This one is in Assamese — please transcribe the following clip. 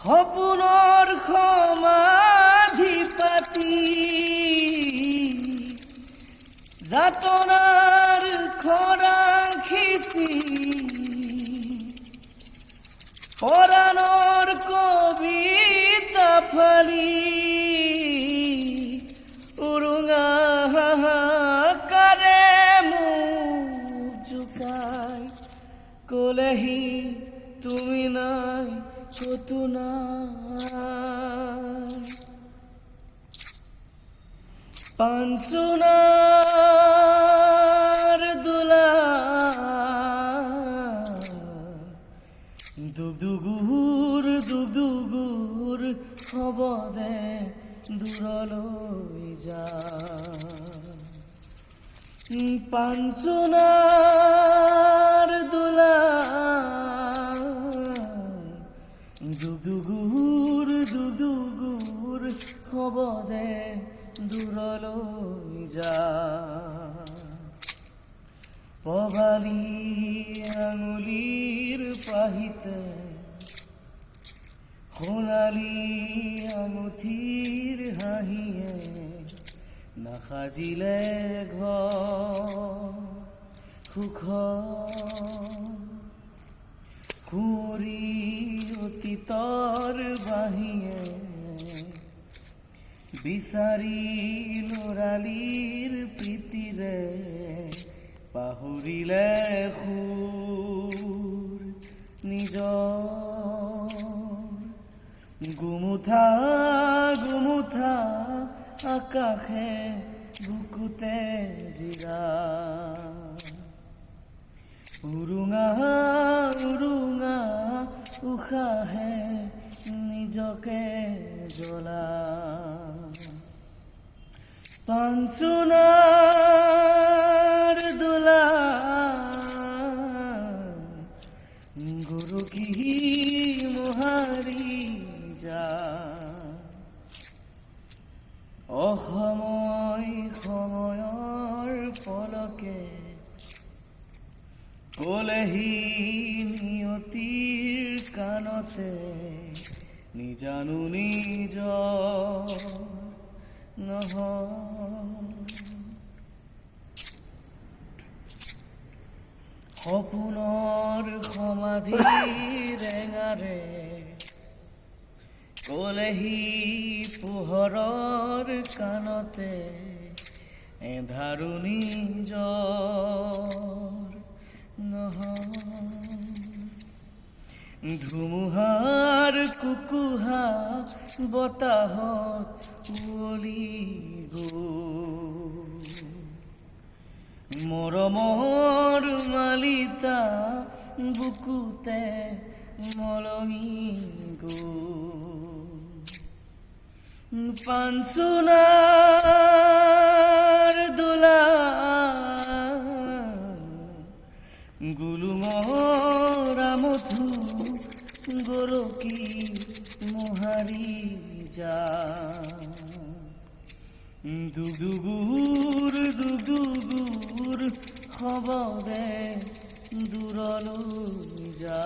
সপোনৰ সমাধি পাতি যাতনাৰ খৰাং খিচি পৰাণৰ কবিতা ফালি উৰুঙা হাহাকাৰে মোক জোকাই কলেহি তুমি নাই কতো নাই পাঞ্চুনাৰ দোলা দুগুৰ হ'ব দে দূৰলৈ যা পাঞ্চুনাৰ দোলা দুগুৰ হ'ব দে দূৰলৈ যা পভালি আঙুলিৰ পাহিতে সোণালী আঙুঠিৰ হাঁহিয়ে নাসাজিলে ঘৰ সুখ কুঁৱৰী অতীতৰ বাহিয়ে বিচাৰি লৰালিৰ প্ৰীতিৰে পাহৰিলে সুৰ নিজৰ গুমুঠা আকাশে বুকুতে জিৰা উৰুঙা উশাহে নিজকে জ্বলা পাঞ্চুনাৰ দোলা গৰকি মোহাৰি যা সময়ৰ পলকে কলেহি নিয়তিৰ কাণতে নিজানো নিজৰ নহয় সপোনৰ সমাধি ৰেঙাৰে কলেহি পোহৰৰ কাণতে এন্ধাৰো নিজৰ নহয় ধুমুহাৰ কুকুহা বতাহত উৱলি গ'ল মৰমৰ মালিতা বুকুতে মলঙি গ'ল পাঞ্চুনাৰ দোলা গুলুমৰা মধু গৰকি মোহাৰি যা দুগুৰ হ'ব দে দূৰলৈ যা